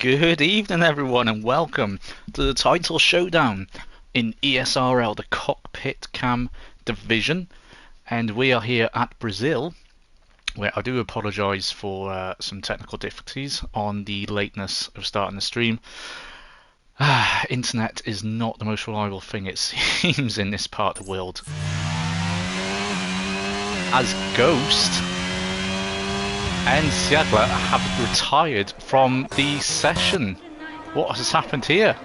Good evening, everyone, and welcome to the title showdown in ESRL, the Cockpit Cam division. And we are here at Brazil, where I do apologise for some technical difficulties on the lateness of starting the stream. Internet is not the most reliable thing, it seems, in this part of the world. As Ghost and Siadler have retired from the session. What has happened here?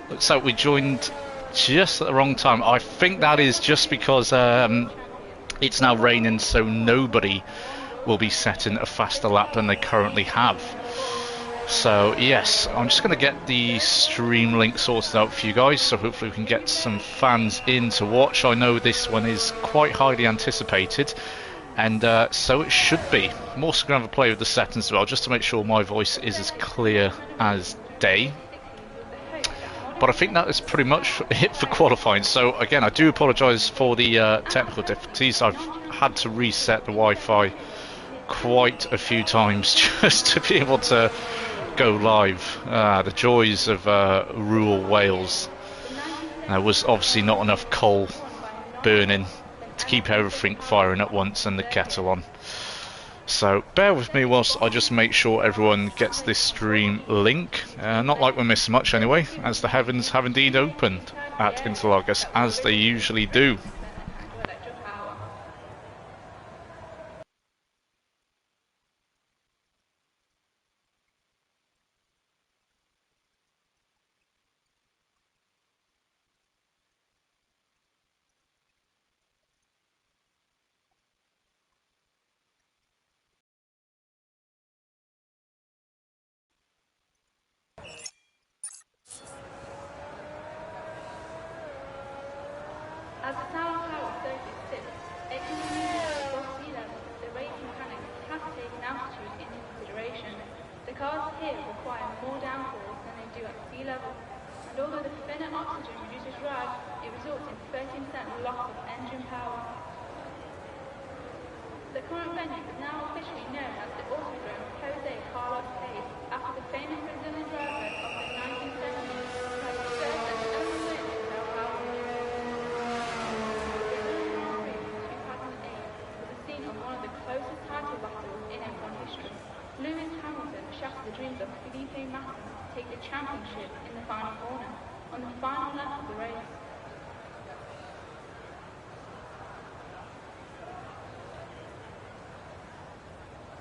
Looks like we joined just at the wrong time. I think that is just because it's now raining, so nobody will be setting a faster lap than they currently have. So yes, I'm just going to get the stream link sorted out for you guys, so hopefully we can get some fans in to watch. I know this one is quite highly anticipated, and so it should be. I'm also going to have a play with the settings as well, just to make sure my voice is as clear as day. But I think that is pretty much it for qualifying. So again, I do apologise for the technical difficulties. I've had to reset the Wi-Fi quite a few times just to be able to go live. The joys of rural Wales. There was obviously not enough coal burning to keep everything firing at once and the kettle on. So bear with me whilst I just make sure everyone gets this stream link. Not like we're missing much anyway, as the heavens have indeed opened at Interlagos, as they usually do.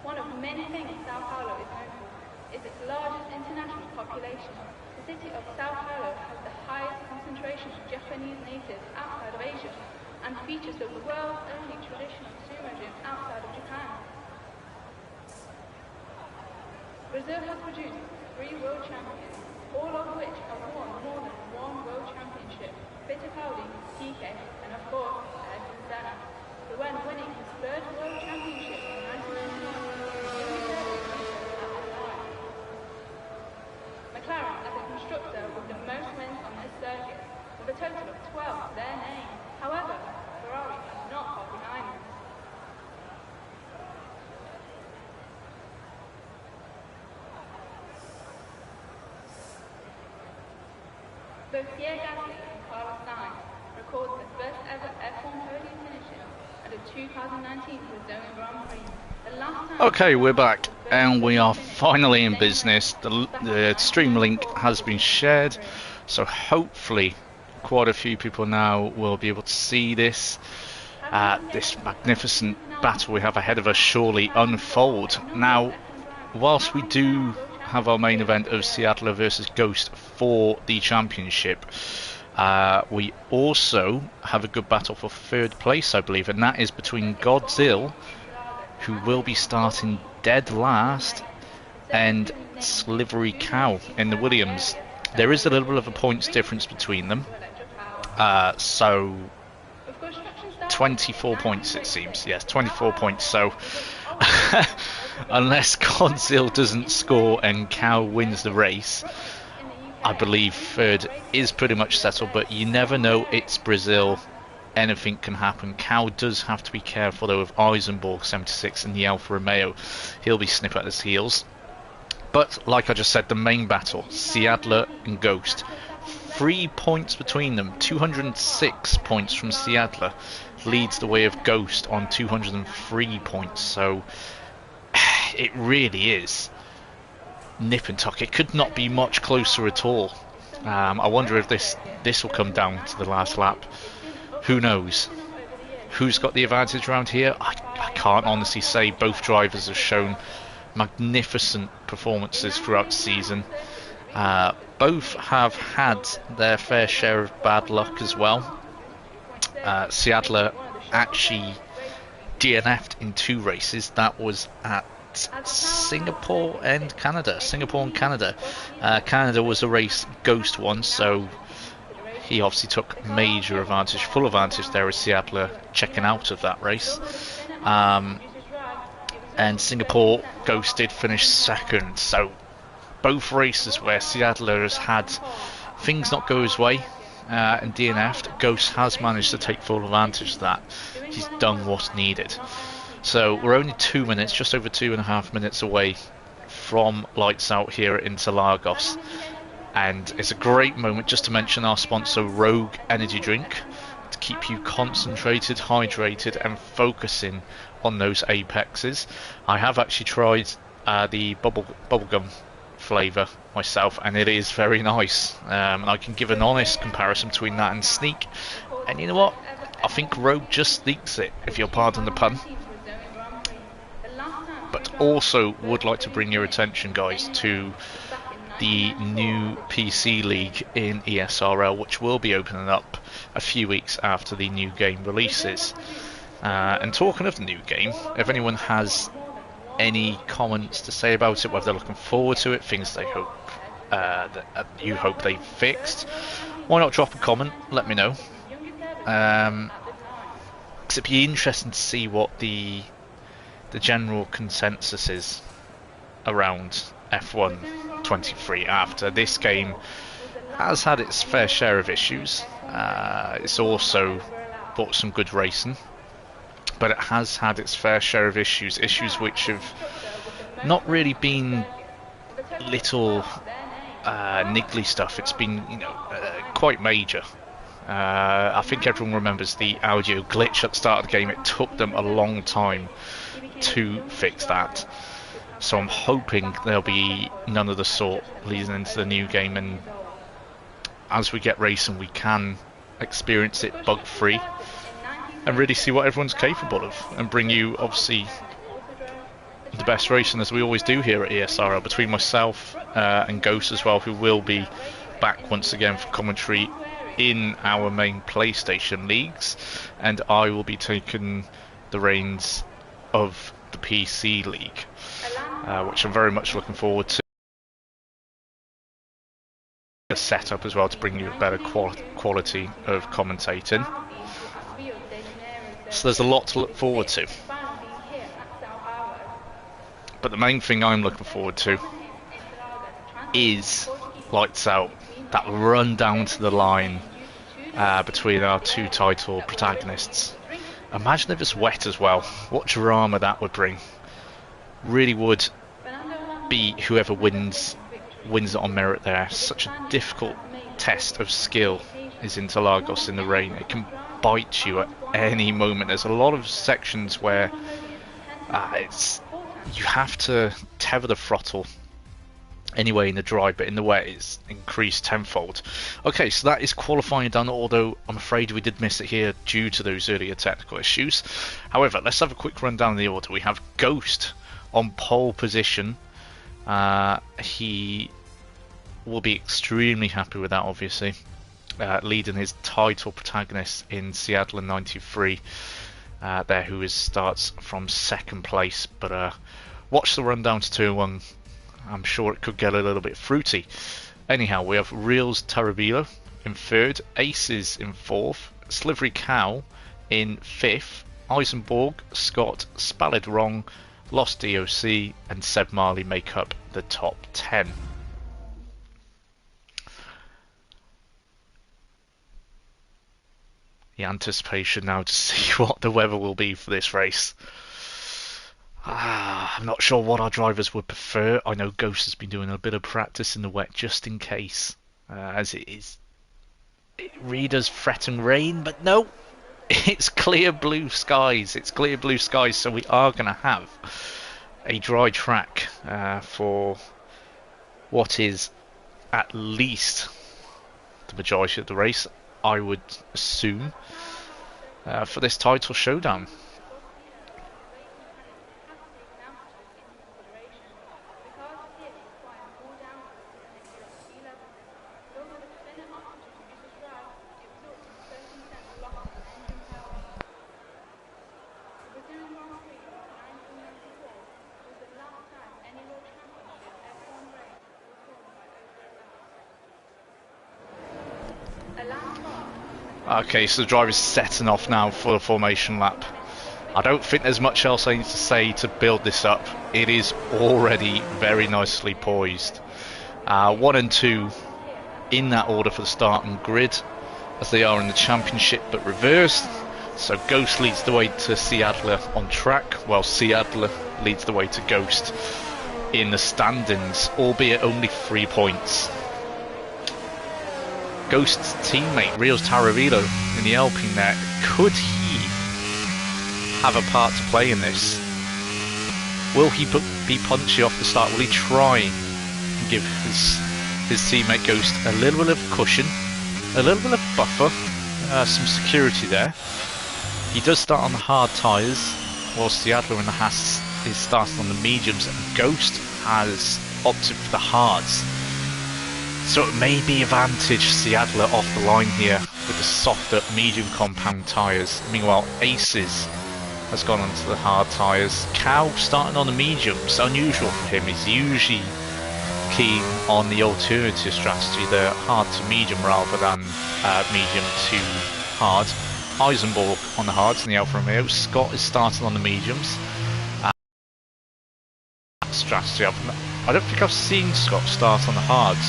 One of many things Sao Paulo is known for is its largest international population. The city of Sao Paulo has the highest concentration of Japanese natives outside of Asia and features the world's only traditional sumo gym outside of Japan. Brazil has produced 3 world champions, all of which have won more than one world championship: Fittipaldi, TK, and of course, Ayrton Senna, who when winning his 3rd world championship in 1999, McLaren as a constructor with the most wins on this circuit, with a total of 12 to their name. However, Ferrari has not far behind them. Both Pierre Gasly and Carlos Sainz record the first ever F1 podium finishes at the 2019 Brazilian Grand Prix. The last time Okay, we're back and we are finally in business. The stream link has been shared, so hopefully quite a few people now will be able to see this magnificent battle we have ahead of us surely unfold. Now, whilst we do have our main event of Seattle versus Ghost for the championship, we also have a good battle for 3rd place, I believe, and that is between Godzilla, who will be starting dead last, and Slivery Cow in the Williams. There is a little bit of a points difference between them, so 24 points it seems. Yes, 24 points. So unless Godzilla doesn't score and Cow wins the race, I believe 3rd is pretty much settled, but you never know. It's Brazil. Anything can happen. Cow does have to be careful though of Eisenborg 76 and the Alfa Romeo. He'll be snipping at his heels. But like I just said, the main battle, Seadler and Ghost, 3 points between them, 206 points from Seadler, leads the way of Ghost on 203 points. So it really is nip and tuck. It could not be much closer at all. I wonder if this will come down to the last lap. Who knows? Who's got the advantage around here? I can't honestly say. Both drivers have shown magnificent performances throughout the season. Both have had their fair share of bad luck as well. Seadler actually DNF'd in 2 races. That was at Singapore and Canada. Canada was a race Ghost won, so he obviously took major advantage, full advantage there as Seadler checking out of that race. And Singapore, Ghost did finish second. So both races where Seadler has had things not go his way and DNF'd, Ghost has managed to take full advantage of that. He's done what's needed. So we're only 2 minutes, just over 2.5 minutes away from lights out here at Interlagos. And it's a great moment just to mention our sponsor, Rogue Energy Drink, to keep you concentrated, hydrated and focusing on those apexes. I have actually tried the bubblegum flavour myself, and it is very nice. And I can give an honest comparison between that and Sneak. And you know what? I think Rogue just sneaks it, if you'll pardon the pun. But also would like to bring your attention, guys, to the new PC League in ESRL, which will be opening up a few weeks after the new game releases. And talking of the new game, if anyone has any comments to say about it, whether they're looking forward to it, things they hope that you hope they fixed, why not drop a comment? Let me know. Because it'd be interesting to see what the general consensus is around F1 23 after this game has had its fair share of issues. It's also brought some good racing, but it has had its fair share of issues which have not really been little niggly stuff. It's been, quite major. I think everyone remembers the audio glitch at the start of the game. It took them a long time to fix that. So I'm hoping there'll be none of the sort leading into the new game, and as we get racing we can experience it bug free and really see what everyone's capable of, and bring you obviously the best racing as we always do here at ESRL, between myself and Ghost as well, who will be back once again for commentary in our main PlayStation leagues, and I will be taking the reins of the PC League, which I'm very much looking forward to. A setup as well to bring you a better quality of commentating. So there's a lot to look forward to. But the main thing I'm looking forward to is lights out. That run down to the line between our two title protagonists. Imagine if it's wet as well. What drama that would bring. Really would be whoever wins it on merit there. Such a difficult test of skill is Interlagos in the rain. It can bite you at any moment. There's a lot of sections where you have to tether the throttle anyway in the dry, but in the wet it's increased tenfold. Okay, so that is qualifying done, although I'm afraid we did miss it here due to those earlier technical issues. However, let's have a quick run down the order. We have Ghost on pole position. He will be extremely happy with that, obviously, leading his title protagonist in Seadler 93 there, who starts from second place. But watch the run down to turn 1. I'm sure it could get a little bit fruity. Anyhow, we have Reels Tarabila in third, Aces in fourth, Slivery Cow in fifth, Eisenborg, Scott, Spallid Wrong, Lost DOC and Seb Marley make up the top 10. The anticipation now to see what the weather will be for this race. I'm not sure what our drivers would prefer. I know Ghost has been doing a bit of practice in the wet just in case, as it really does threaten rain, but no, it's clear blue skies. It's clear blue skies, so we are going to have a dry track for what is at least the majority of the race, I would assume, for this title showdown. Okay, so the driver's setting off now for the formation lap. I don't think there's much else I need to say to build this up. It is already very nicely poised. 1 and 2 in that order for the starting grid, as they are in the championship, but reversed. So Ghost leads the way to Seadler on track, while Seadler leads the way to Ghost in the standings, albeit only 3 points. Ghost's teammate, Rios Taravillo, in the Alpine there, could he have a part to play in this? Will he be punchy off the start? Will he try and give his teammate Ghost a little bit of cushion, a little bit of buffer, some security there? He does start on the hard tyres, whilst the Adler and the Haas is starting on the mediums, and Ghost has opted for the hards. So it may be advantage Seadler off the line here with the softer medium compound tyres. Meanwhile, Aces has gone onto the hard tyres. Cow starting on the mediums, unusual for him. He's usually keen on the alternative strategy, the hard to medium rather than medium to hard. Eisenborg on the hards in the Alfa Romeo. Scott is starting on the mediums. Strategy. I don't think I've seen Scott start on the hards.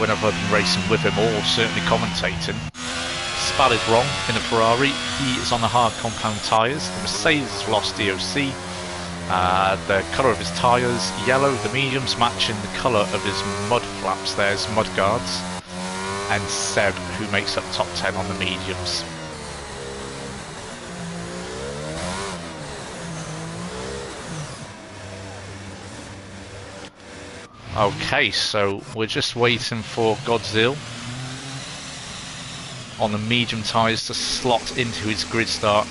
Whenever I've been racing with him or certainly commentating. Spal is wrong in the Ferrari. He is on the hard compound tyres. The Mercedes has lost DOC. The colour of his tyres, yellow. The mediums matching the colour of his mud flaps. There's mud guards. And Seb, who makes up top 10 on the mediums. Okay, so we're just waiting for Godzilla on the medium tyres to slot into his grid start,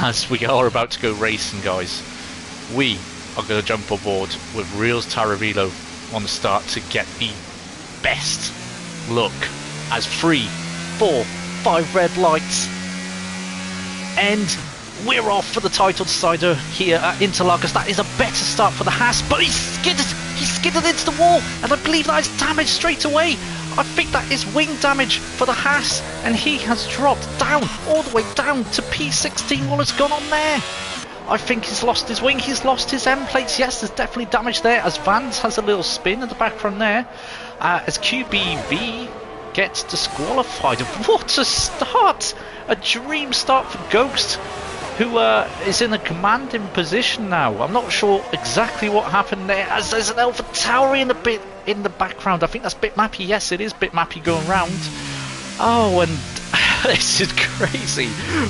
as we are about to go racing, guys. We are going to jump aboard with Rios Taravillo on the start to get the best look as 3, 4, 5 red lights, and we're off for the title decider here at Interlagos. That is a better start for the Haas, but he skidded into the wall, and I believe that is damage straight away. I think that is wing damage for the Haas, and he has dropped down, all the way down to P16. What has gone on there? I think he's lost his wing, he's lost his end plates. Yes, there's definitely damage there, as Vance has a little spin in the background there, as QBV gets disqualified. What a start! A dream start for Ghost, who is in a commanding position now. I'm not sure exactly what happened there, as there's an Alpha Tauri in the background. I think that's Bitmappy. Yes, it is Bitmappy going round. Oh, and this is crazy.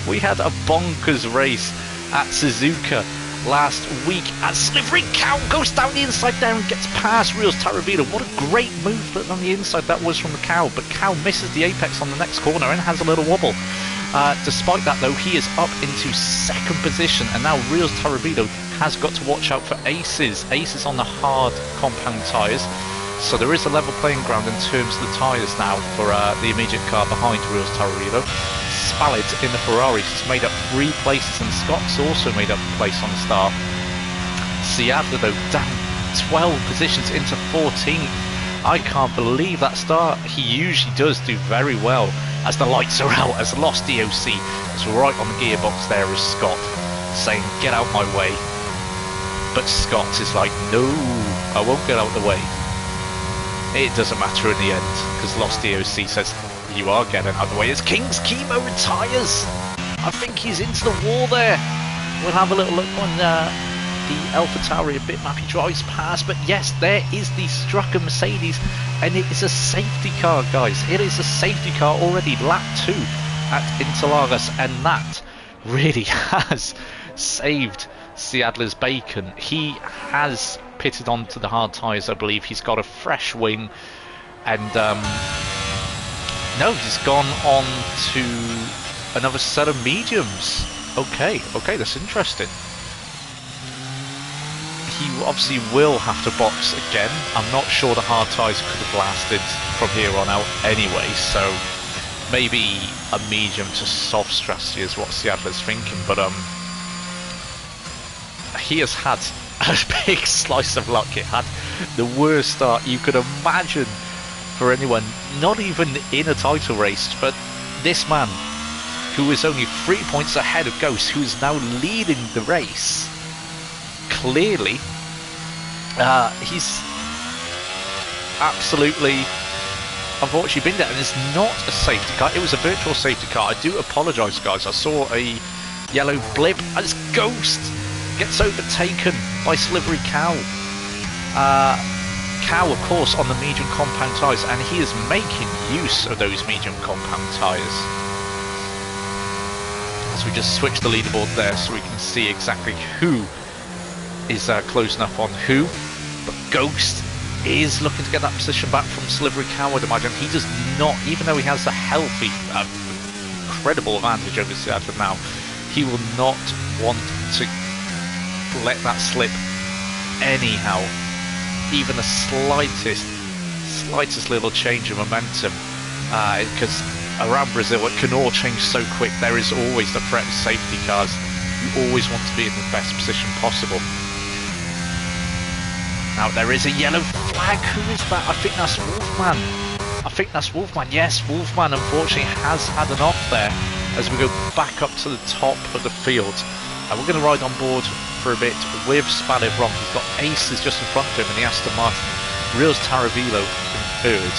We had a bonkers race at Suzuka last week, and Slippery Cow goes down the inside there and gets past Rios Taravillo. What a great move on the inside that was from the Cow, but Cow misses the apex on the next corner and has a little wobble. Despite that though, he is up into second position, and now Rios Taravillo has got to watch out for Aces. Aces on the hard compound tyres, so there is a level playing ground in terms of the tyres now for the immediate car behind Rios Taravillo. Spallid in the Ferrari has made up 3 places, and Scott's also made up a place on the start. Seadler though down 12 positions into 14th. I can't believe that start. He usually does do very well as the lights are out, as lost DOC. It's right on the gearbox there is Scott saying get out my way, but Scott is like no, I won't get out the way. It doesn't matter in the end, because lost DOC says you are getting out of the way. As King's Chemo retires, I think he's into the wall there. We'll have a little look on the AlphaTauri a bit map. He drives past, but yes, there is the Strucker Mercedes, and it is a safety car, guys. It is a safety car already, lap 2 at Interlagos, and that really has saved Seadler's bacon. He has pitted onto the hard tyres, I believe. He's got a fresh wing, and no, he's gone on to another set of mediums. Okay, that's interesting. He obviously will have to box again. I'm not sure the hard tyres could have lasted from here on out anyway, so maybe a medium to soft strategy is what Seadler's thinking, but he has had a big slice of luck. It had the worst start you could imagine for anyone, not even in a title race, but this man, who is only 3 points ahead of Ghost, who is now leading the race, clearly, he's absolutely, unfortunately, been there, and it's not a safety car. It was a virtual safety car. I do apologise, guys. I saw a yellow blip as Ghost gets overtaken by Slivery Cow. Cow, of course, on the medium compound tyres, and he is making use of those medium compound tyres. So we just switch the leaderboard there so we can see exactly who is closing up on who. But Ghost is looking to get that position back from Slivery Cow, I'd imagine. He does not, even though he has a healthy, incredible advantage over Seattle now, he will not want to let that slip anyhow. Even the slightest little change of momentum, because around Brazil it can all change so quick. There is always the threat of safety cars. You always want to be in the best position possible. Now there is a yellow flag. Who is that? I think that's Wolfman. Yes, Wolfman unfortunately has had an off there as we go back up to the top of the field. We're going to ride on board for a bit with Spallet Bronc. He's got Aces just in front of him in the Aston Martin. Reels Taravilo in third.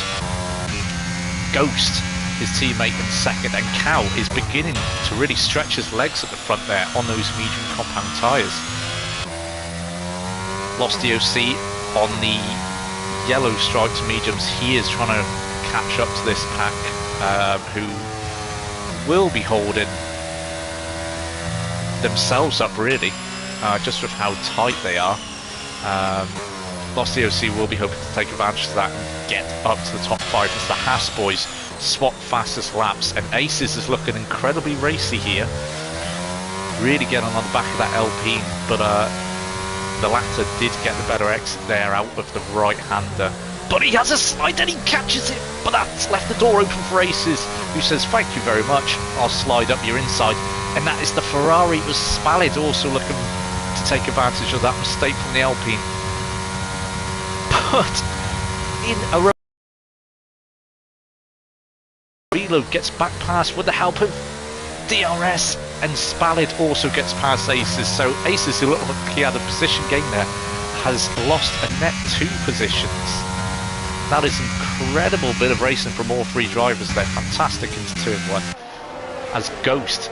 Ghost, his teammate, in second, and Cow is beginning to really stretch his legs at the front there on those medium compound tyres. Lost DOC on the yellow striped mediums. He is trying to catch up to this pack, who will be holding themselves up really, just with how tight they are. Lost DOC will be hoping to take advantage of that and get up to the top 5 as the Haas boys swap fastest laps, and Aces is looking incredibly racy here, really getting on the back of that Alpine, but the latter did get the better exit there out of the right-hander. But he has a slide and he catches it, but that's left the door open for Aces, who says thank you very much, I'll slide up your inside. And that is the Ferrari. It was Spallet also looking to take advantage of that mistake from the Alpine. But in a reload gets back past with the help of DRS, and Spallet also gets past Aces. So Aces, who looked like he had a position gain there, has lost a net 2 positions. That is incredible bit of racing from all 3 drivers there. Fantastic into turn 1. As Ghost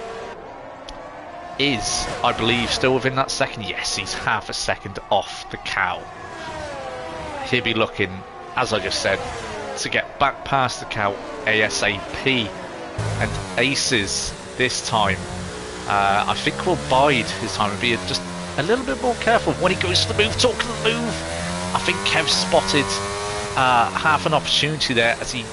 is, I believe, still within that second. Yes, he's half a second off the Cow. He'll be looking, as I just said, to get back past the Cow ASAP. And Aces this time, I think will bide his time and be just a little bit more careful when he goes to the move. Talk to the move. I think Kev spotted half an opportunity there as he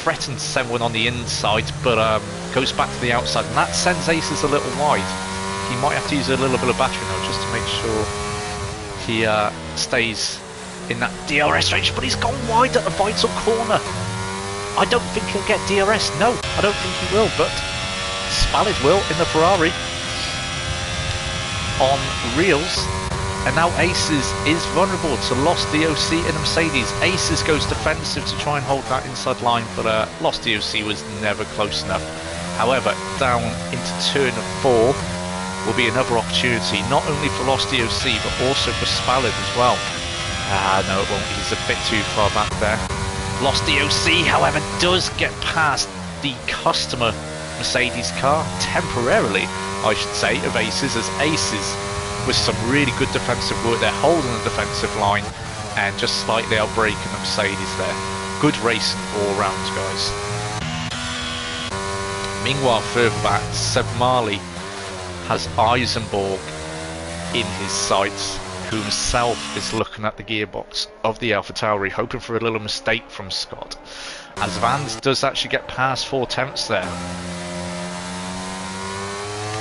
threatened to send one on the inside, but goes back to the outside, and that sends Aces a little wide. He might have to use a little bit of battery now just to make sure he stays in that DRS range, but he's gone wide at the vital corner. I don't think he'll get DRS. No, I don't think he will, but Spallet will in the Ferrari on reels. And now Aces is vulnerable to Lost DOC in a Mercedes. Aces goes defensive to try and hold that inside line, but Lost DOC was never close enough. However, down into turn 4 will be another opportunity, not only for Lost DOC, but also for Spallet as well. No, it won't. He's a bit too far back there. Lost DOC, however, does get past the customer Mercedes car, temporarily, I should say, of Aces, as Aces with some really good defensive work there, holding the defensive line and just slightly outbraking the Mercedes there. Good racing all round, guys. Meanwhile, further back, Seb Marley has Eisenborg in his sights, who himself is looking at the gearbox of the AlphaTauri, hoping for a little mistake from Scott, as Vans does actually get past 4 tenths there.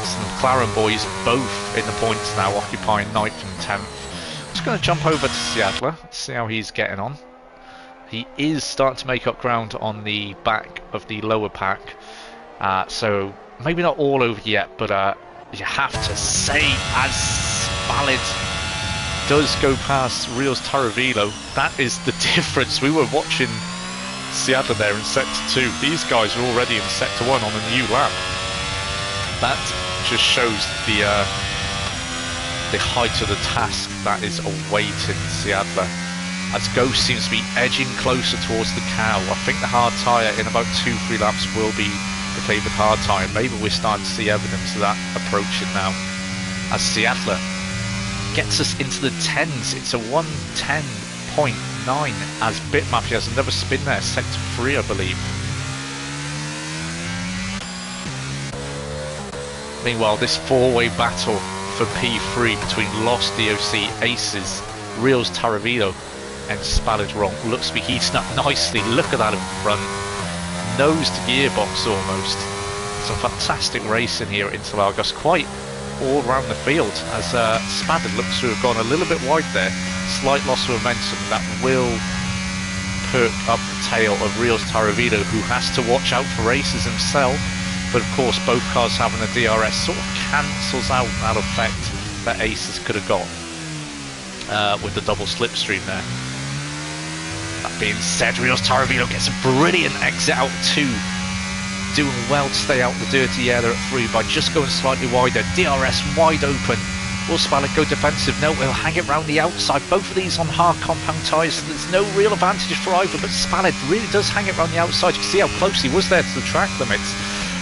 So the McLaren boys both in the points now, occupying 9th and 10th. Just going to jump over to Seattle, see how he's getting on. He is starting to make up ground on the back of the lower pack, so maybe not all over yet, but you have to say, as Spallid does go past Rios Taravilo, that is the difference. We were watching Seattle there in sector 2. These guys are already in sector 1 on a new lap. That just shows the height of the task that is awaiting Seattle, as Ghost seems to be edging closer towards the cow. I think the hard tyre in about 2-3 laps will be the favoured hard tyre. Maybe we're starting to see evidence of that approaching now, as Seattle gets us into the 10s. It's a 1:10.9 as Bitmap. He has another spin there, sector 3 I believe. Meanwhile, this 4-way battle for P3 between Lost DOC, Aces, Rios Taravilo and Spallid Wrong looks to be heating up nicely. Look at that in front, nose to gearbox almost. Some fantastic racing here in Interlagos, quite all around the field, as Spallid looks to have gone a little bit wide there. Slight loss of momentum that will perk up the tail of Rios Taravilo, who has to watch out for Aces himself. But of course, both cars having a DRS sort of cancels out that effect that Aces could have got with the double slipstream there. That being said, Rios Taravilo gets a brilliant exit out 2, doing well to stay out the dirty air there at 3 by just going slightly wider. DRS wide open. Will Spallid go defensive? No, he'll hang it round the outside. Both of these on hard compound tyres, so there's no real advantage for either, but Spallid really does hang it round the outside. You can see how close he was there to the track limits.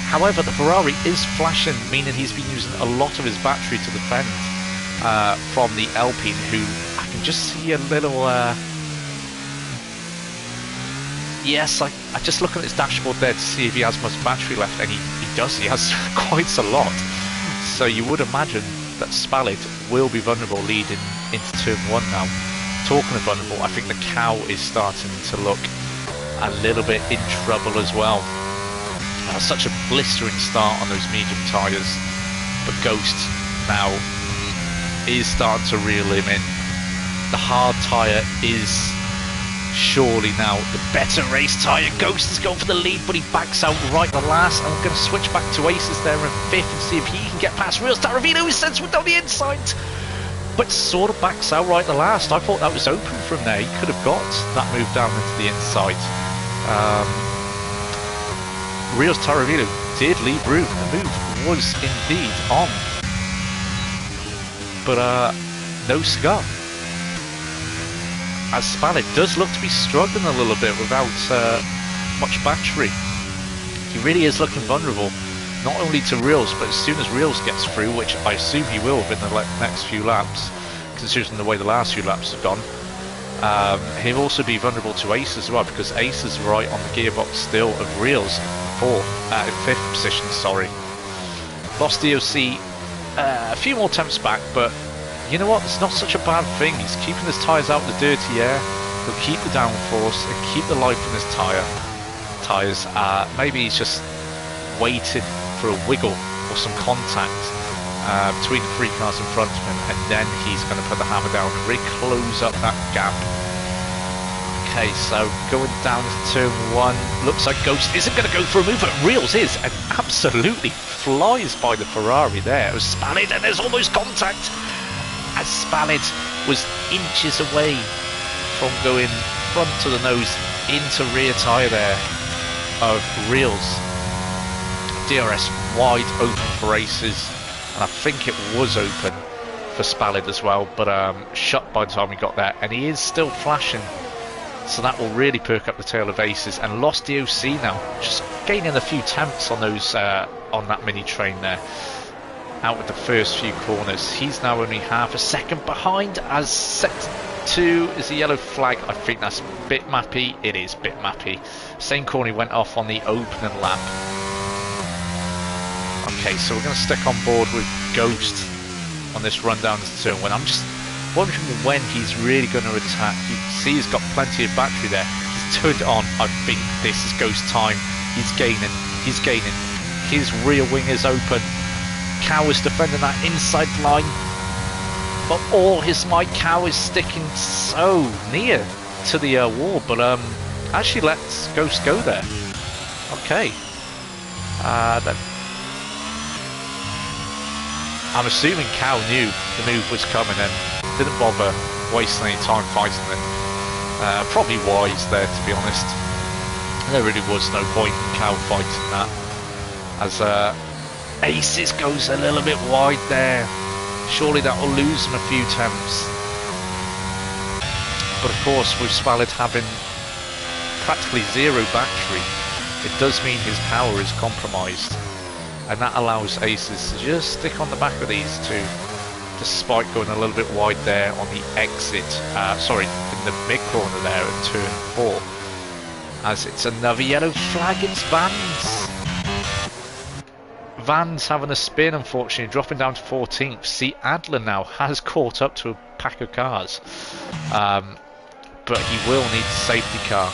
However, the Ferrari is flashing, meaning he's been using a lot of his battery to defend from the Alpine, who I can just see a little... Yes, I just look at his dashboard there to see if he has much battery left, and he does. He has quite a lot. So you would imagine that Spallid will be vulnerable leading into turn 1 now. Talking of vulnerable, I think the cow is starting to look a little bit in trouble as well. Such a blistering start on those medium tyres, but Ghost now is starting to reel him in. The hard tyre is surely now the better race tyre. Ghost is going for the lead, but he backs out right the last. I'm going to switch back to Aces there in 5th and see if he can get past Rios Taravilo, who sends one down the inside, but sort of backs out right the last. I thought that was open from there. He could have got that move down into the inside. Rios Taravilo did lead room. The move was indeed on, but no cigar, as Spallid does look to be struggling a little bit without much battery. He really is looking vulnerable, not only to Rios, but as soon as Rios gets through, which I assume he will within the next few laps, considering the way the last few laps have gone, he'll also be vulnerable to Ace as well, because Ace is right on the gearbox still of Rios in 5th position, sorry. Lost DOC a few more attempts back, but you know what, it's not such a bad thing. He's keeping his tyres out of the dirty air. He'll keep the downforce and keep the life in his tyres. Maybe he's just waiting for a wiggle or some contact between the 3 cars in front of him, and then he's going to put the hammer down and really close up that gap. Okay, so going down to turn 1, looks like Ghost isn't going to go for a move, but Rios is, and absolutely flies by the Ferrari there. It was Spallid, and there's almost contact, as Spallid was inches away from going front to the nose into rear tyre there of Rios. DRS wide open for Aces, and I think it was open for Spallid as well, but shut by the time we got there, and he is still flashing So that will really perk up the tail of Aces. And Lost DOC now, just gaining a few tenths on those on that mini train there. Out with the first few corners. He's now only half a second behind as set 2 is a yellow flag. I think that's bitmappy. It is bitmappy. Same corner he went off on the opening lap. Okay, so we're going to stick on board with Ghost on this run down to turn 1. I'm just wondering when he's really going to attack. You can see he's got plenty of battery there. He's turned it on. I think this is Ghost time. He's gaining. He's gaining. His rear wing is open. Cow is defending that inside line. But all his might, Cow is sticking so near to the wall. But actually lets Ghost go there. Okay. Then I'm assuming Cow knew the move was coming and didn't bother wasting any time fighting it. Probably wise there, to be honest. There really was no point in Cow fighting that. As Aces goes a little bit wide there. Surely that will lose him a few temps. But of course, with Spallid having practically zero battery, it does mean his power is compromised. And that allows Aces to just stick on the back of these two, despite going a little bit wide there on the exit, sorry, in the mid corner there at turn 4. As it's another yellow flag, it's Vans. Vans having a spin, unfortunately, dropping down to 14th. See, Adler now has caught up to a pack of cars, but he will need a safety car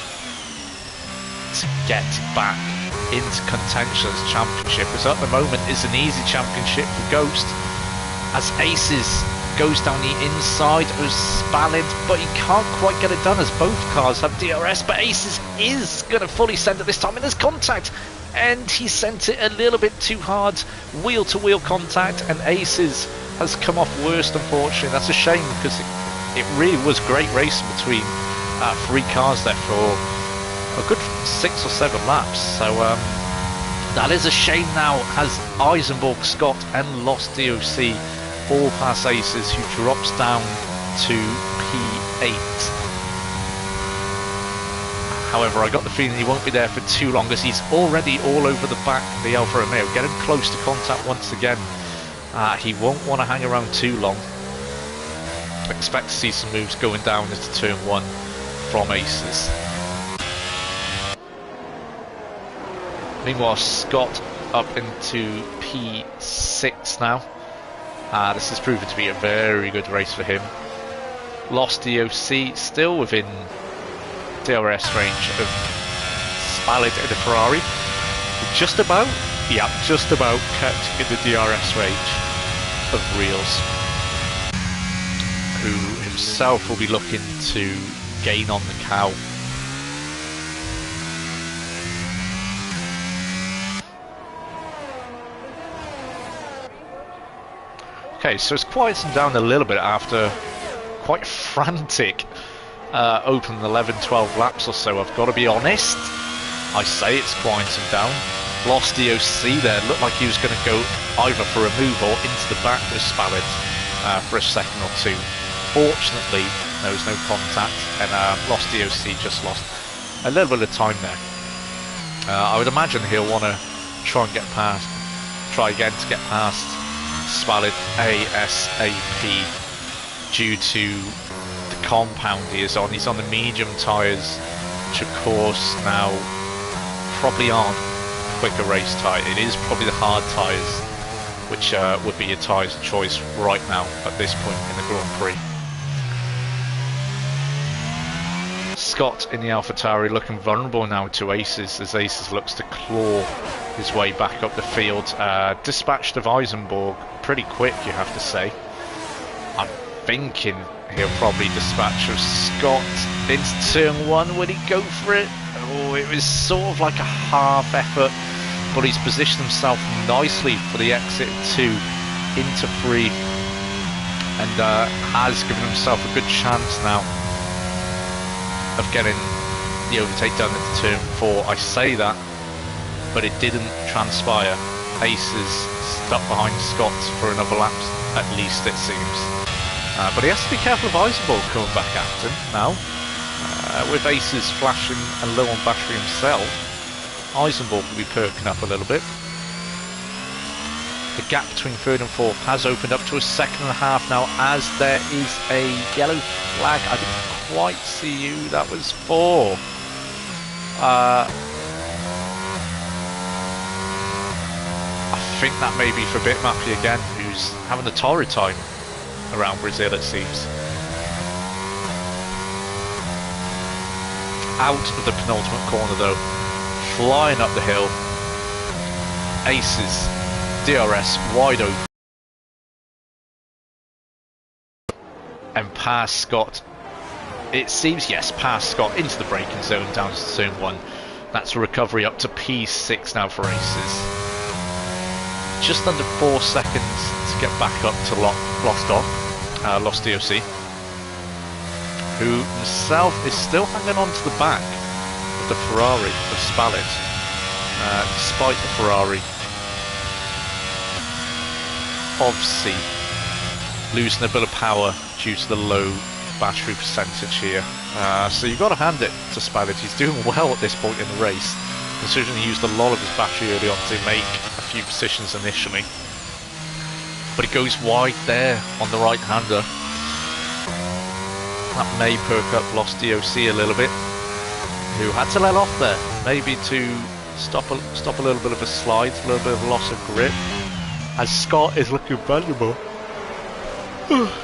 to get back into contention as championship, because at the moment is an easy championship for Ghost, as Aces goes down the inside of Spallid, but he can't quite get it done as both cars have DRS. But Aces is going to fully send it this time, and there's contact, and he sent it a little bit too hard, wheel to wheel contact, and Aces has come off worst, unfortunately. That's a shame, because it really was great racing between 3 cars there for a good 6 or 7 laps. So that is a shame now, as Eisenborg, Scott and Lost DOC all pass Aces, who drops down to P8. However, I got the feeling he won't be there for too long, as he's already all over the back of the Alfa Romeo, getting close to contact once again. He won't want to hang around too long. I expect to see some moves going down into turn 1 from Aces. Meanwhile, Scott up into P6 now. This has proven to be a very good race for him. Lost DOC still within DRS range of Spallid in the Ferrari. Just about kept in the DRS range of Reels, who himself will be looking to gain on the Cow. Okay, so it's quieting down a little bit after quite frantic open 11-12 laps or so. I've got to be honest, I say it's quieting down. Lost DOC there, looked like he was going to go either for a move or into the back with Spallid for a second or two. Fortunately, there was no contact, and Lost DOC just lost a little bit of time there. I would imagine he'll want to try again to get past Spallid ASAP due to the compound he is on. He's on the medium tyres, which of course now probably aren't quicker race tyre. It is probably the hard tyres, which would be your tyres of choice right now at this point in the Grand Prix. Scott in the AlphaTauri looking vulnerable now to Aces, as Aces looks to claw his way back up the field. Dispatched of Eisenborg pretty quick, you have to say. I'm thinking he'll probably dispatch of Scott into turn 1. Would he go for it? Oh, it was sort of like a half effort, but he's positioned himself nicely for the exit 2 into 3, and has given himself a good chance now of getting the overtake done into turn 4. I say that, but it didn't transpire. Aces stuck behind Scott for another lap, at least it seems. But he has to be careful of Eisenborg coming back after him now. With aces flashing and low on battery himself, Eisenborg will be perking up a little bit. The gap between third and fourth has opened up to a second and a half now, as there is a yellow flag. I didn't quite see who that was for. I think that may be for Bitmappy again, who's having a torrid time around Brazil, it seems. Out of the penultimate corner though, flying up the hill. Aces, DRS wide open. And past Scott. It seems, yes, past Scott into the braking zone down to zone 1. That's a recovery up to P6 now for Aces. Just under 4 seconds to get back up to Lost DOC, who himself is still hanging on to the back of the Ferrari of Spallet, despite the Ferrari of C losing a bit of power due to the low battery percentage here. So you've got to hand it to Spallet. He's doing well at this point in the race, considering he used a lot of his battery early on to make a few positions initially. But it goes wide there on the right-hander. That may perk up Lost DOC a little bit, who had to let off there, maybe to stop a little bit of a slide, a little bit of loss of grip, as Scott is looking vulnerable.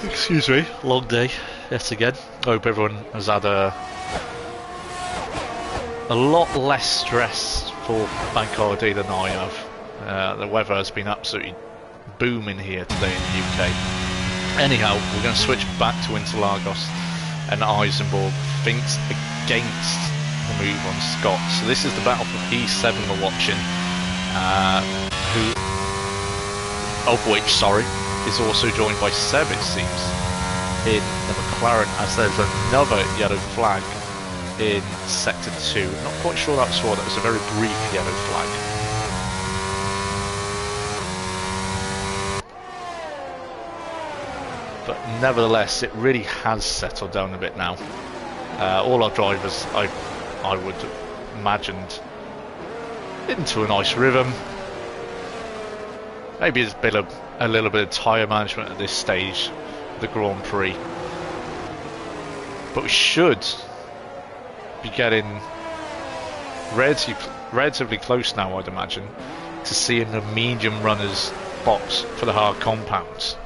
Excuse me, long day yet again. I hope everyone has had a lot less stressful bank holiday than I have. The weather has been absolutely booming here today in the UK. Anyhow, we're going to switch back to Interlagos, and Eisenborg thinks against the move on Scott. So this is the battle for P7 we're watching, is also joined by Seb, it seems, in the McLaren, as there's another yellow flag in Sector 2. Not quite sure that's for, that was a very brief yellow flag. But nevertheless, it really has settled down a bit now. All our drivers, I would imagined, into a nice rhythm. Maybe it's been a little bit of tyre management at this stage of the Grand Prix. But we should be getting relatively close now, I'd imagine, to seeing the medium runners box for the hard compounds.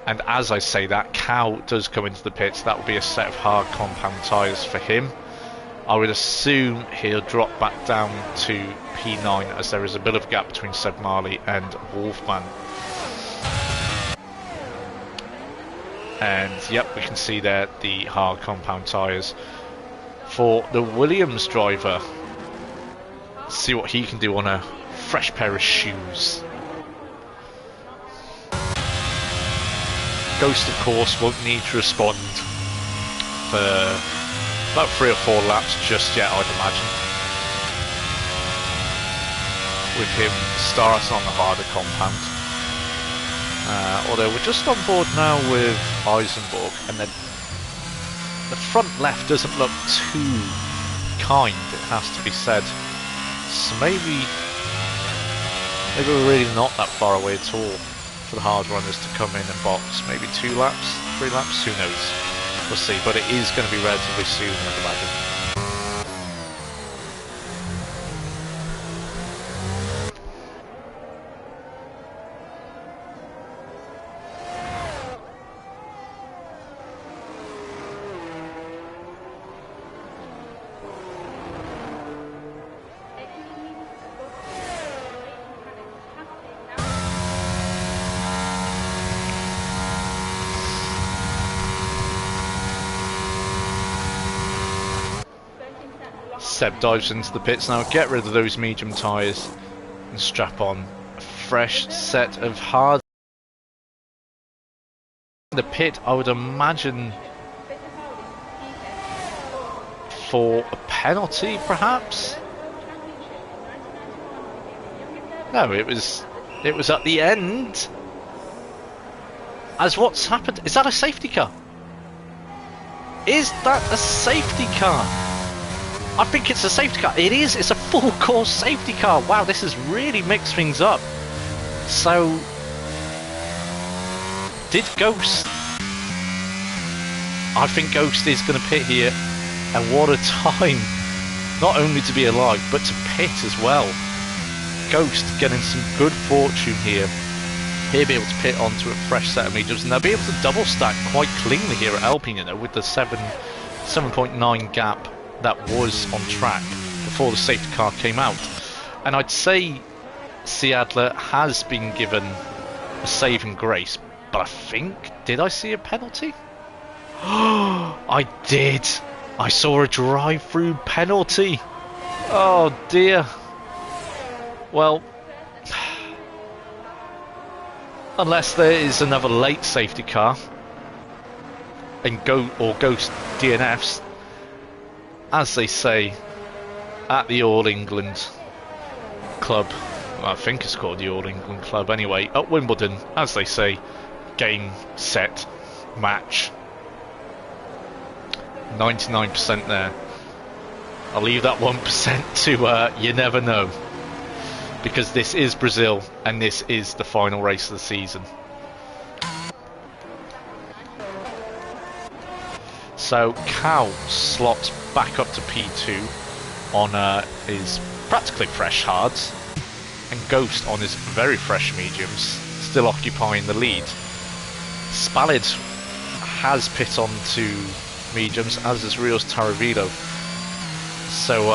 And as I say that, Cow does come into the pits. That will be a set of hard compound tyres for him. I would assume he'll drop back down to P9, as there is a bit of a gap between Seb Marley and Wolfman. And yep, we can see there the hard compound tyres for the Williams driver. Let's see what he can do on a fresh pair of shoes. Ghost, of course, won't need to respond for about 3 or 4 laps just yet, I'd imagine, with him starting on the harder compound. Although we're just on board now with Eisenborg, and then the front left doesn't look too kind, it has to be said. So maybe we're really not that far away at all for the hard runners to come in and box. Maybe 2 laps, 3 laps, who knows? We'll see, but it is going to be relatively soon, I'd imagine. Seb dives into the pits now, get rid of those medium tyres and strap on a fresh set of hard. The pit, I would imagine, for a penalty perhaps? No, it was at the end. As what's happened? Is that a safety car? Is that a safety car? I think it's a safety car. It is. It's a full course safety car. Wow, this has really mixed things up. So, did Ghost? I think Ghost is going to pit here, and what a time! Not only to be alive, but to pit as well. Ghost getting some good fortune here. He'll be able to pit onto a fresh set of mediums, and they'll be able to double stack quite cleanly here at Alpine, you know, with the 7.9 gap that was on track before the safety car came out. And I'd say Seadler has been given a saving grace, but I think, did I see a penalty? I did! I saw a drive-through penalty! Oh dear. Well, unless there is another late safety car and Ghost DNFs, as they say at the All England Club, well, I think it's called the All England Club anyway, at Wimbledon, as they say, game, set, match. 99% there. I'll leave that 1% to you never know, because this is Brazil and this is the final race of the season. So Cal slots back up to P2 on his practically fresh hards, and Ghost on his very fresh mediums, still occupying the lead. Spallid has pit on to mediums, as is Rios Taravido. So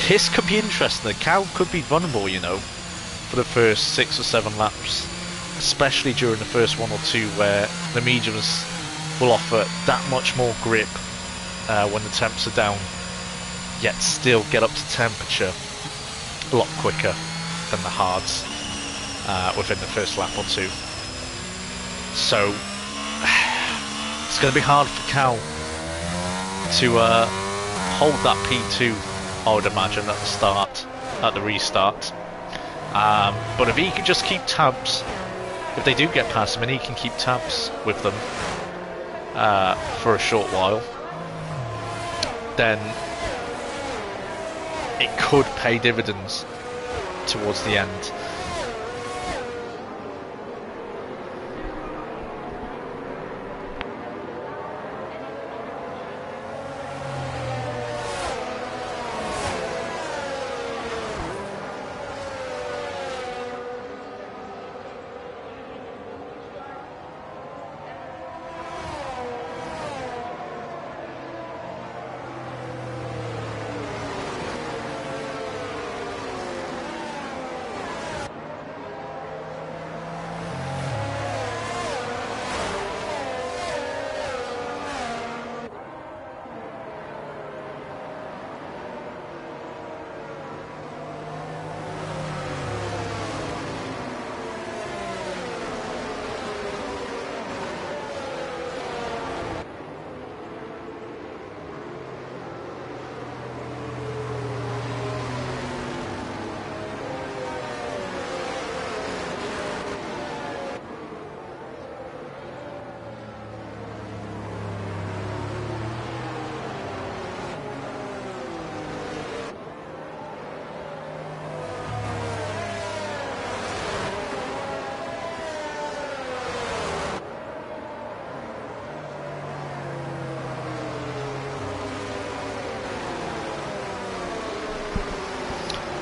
this could be interesting. The Cal could be vulnerable, you know, for the first 6 or 7 laps, especially during the first 1 or 2, where the mediums will offer that much more grip when the temps are down, yet still get up to temperature a lot quicker than the hards within the first lap or 2. So it's going to be hard for Cal to hold that P2, I would imagine, at the start, at the restart. But if he can just keep tabs, if they do get past him and he can keep tabs with them for a short while, then it could pay dividends towards the end.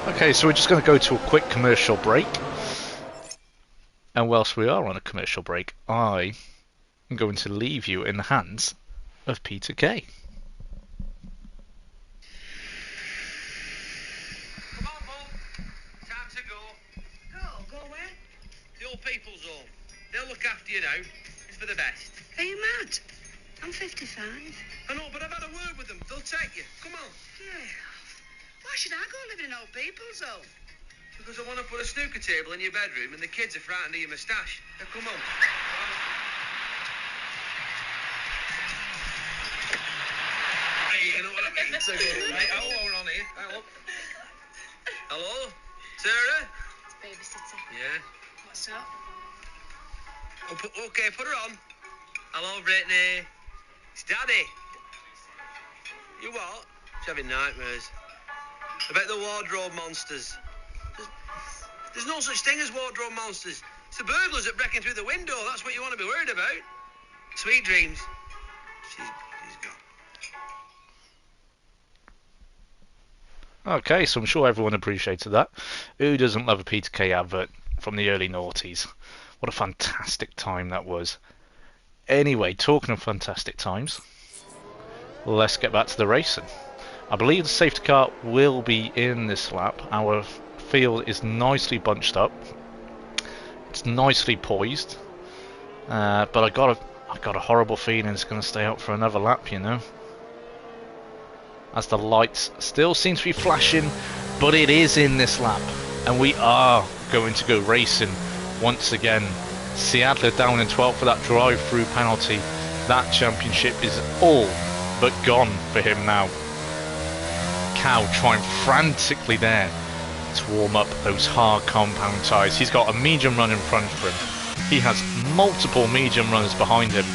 Okay, so we're just going to go to a quick commercial break. And whilst we are on a commercial break, I am going to leave you in the hands of Peter Kay. Come on, Mum. Time to go. Go where? The old people's home. They'll look after you now. It's for the best. Are you mad? I'm 55. I know, but I've had a word with them. They'll take you. Come on. Yeah. Why should I go live in an old people's home? Because I want to put a snooker table in your bedroom and the kids are frightened of your moustache. Now, come on. Hey, you know what I mean? So good, mate. Oh, we're on here. Hello. Hello? Sarah? It's babysitter. Yeah. What's up? Oh, okay, put her on. Hello, Brittany. It's Daddy. You what? She's having nightmares. About the wardrobe monsters. There's no such thing as wardrobe monsters. It's the burglars that breaking through the window. That's what you want to be worried about. Sweet dreams. She's gone. Okay, so I'm sure everyone appreciated that. Who doesn't love a Peter Kay advert from the early noughties? What a fantastic time that was. Anyway, talking of fantastic times, let's get back to the racing. I believe the safety car will be in this lap. Our field is nicely bunched up. It's nicely poised. But I got a horrible feeling it's going to stay out for another lap, you know. As the lights still seem to be flashing, but it is in this lap. And we are going to go racing once again. Seadler down in 12th for that drive-through penalty. That championship is all but gone for him now. Cow trying frantically there to warm up those hard compound tyres. He's got a medium run in front of him. He has multiple medium runners behind him.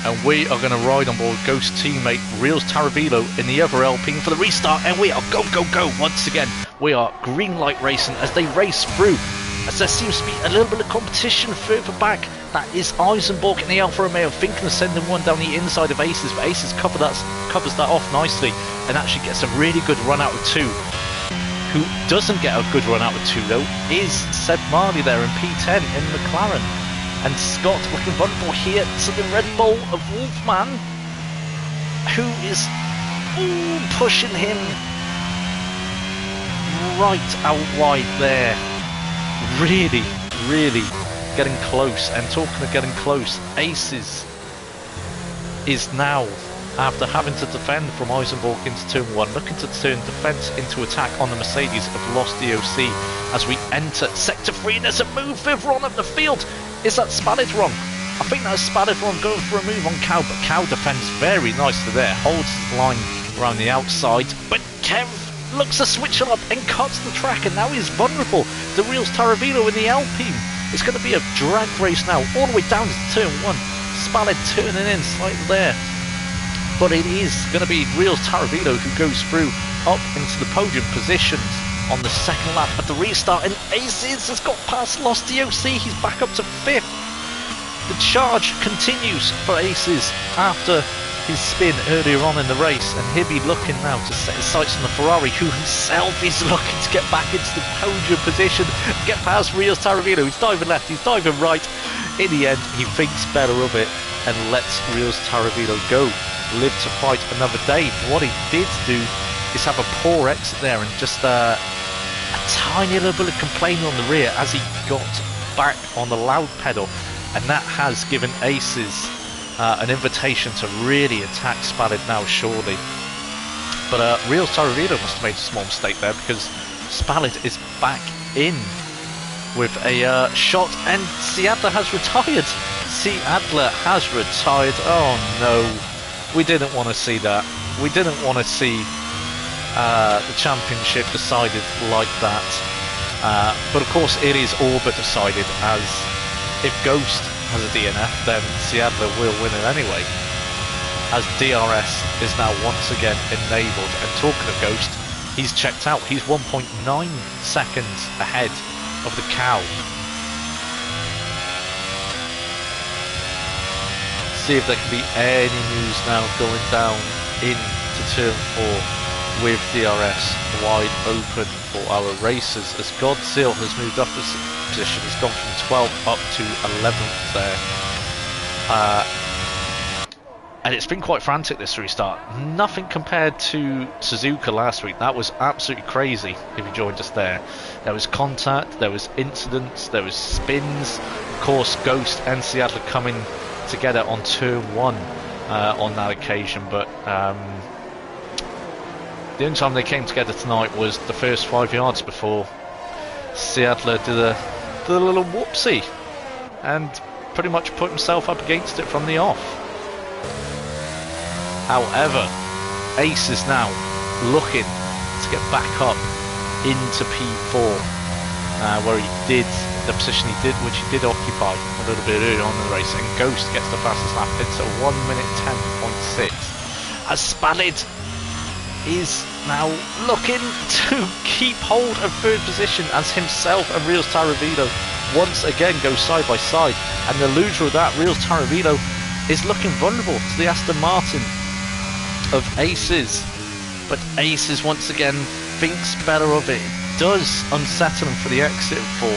And we are going to ride on board Ghost teammate Reels Taravillo in the other Alpine for the restart. And we are go, go, go once again. We are green light racing as they race through. As there seems to be a little bit of competition further back. That is Eisenborg in the Alfa Romeo thinking of sending one down the inside of Aces. But Aces covers that off nicely and actually gets a really good run out of 2. Who doesn't get a good run out of 2 though is Seb Marley there in P10 in McLaren. And Scott looking vulnerable here to the Red Bull of Wolfman, who is pushing him right out wide there. Really, really getting close. And talking of getting close, Aces is now, after having to defend from Eisenborg into turn 1, looking to turn defence into attack on the Mercedes of Lost DOC as we enter sector 3. There's a move further on up the field. Is that Spaladron? I think that's Spaladron going for a move on Cow, but Cow defends very nicely there, holds his line around the outside, but Kev looks to switch it up and cuts the track, and now he's vulnerable. The Reels Taravillo in the Alpine. It's going to be a drag race now, all the way down to turn 1. Spalad turning in slightly there. But it is going to be Reels Taravillo who goes through up into the podium positions on the second lap at the restart. And Aces has got past Lost DOC. He's back up to 5th. The charge continues for Aces after his spin earlier on in the race. And he'll be looking now to set his sights on the Ferrari, who himself is looking to get back into the podium position, get past Reels Taravillo. He's diving left, he's diving right. In the end, he thinks better of it and lets Reels Taravillo go. Live to fight another day. What he did do is have a poor exit there and just a tiny little bit of complaining on the rear as he got back on the loud pedal, and that has given Aces an invitation to really attack Spalad now surely. But Reels Taravillo must have made a small mistake there, because Spalad is back in with a shot, and Seadler has retired. Seadler has retired. Oh no. We didn't want to see that. We didn't want to see the championship decided like that. But of course it is all but decided, as if Ghost has a DNF, then Seadler will win it anyway, as DRS is now once again enabled. And talking of Ghost, he's checked out. He's 1.9 seconds ahead of the Cow. See if there can be any news now going down into turn 4 with DRS wide open for our racers, as Godzilla has moved up his position. He's gone from 12th up to 11th there. And it's been quite frantic this restart. Nothing compared to Suzuka last week. That was absolutely crazy if you joined us there. There was contact, there was incidents, there was spins. Of course, Ghost and Seadler coming together on turn 1 on that occasion, but the only time they came together tonight was the first 5 yards before Seadler did a little whoopsie and pretty much put himself up against it from the off. However, Ace is now looking to get back up into P4. where he did the position he did, which he did occupy a little bit earlier on in the race, and Ghost gets the fastest lap. It's a 1 minute 10.6. As Spalid is now looking to keep hold of third position, as himself and Reels Taravido once again go side by side, and the loser of that, Reels Taravido, is looking vulnerable to the Aston Martin of Aces. But Aces once again thinks better of it. It does unsettle him for the exit of 4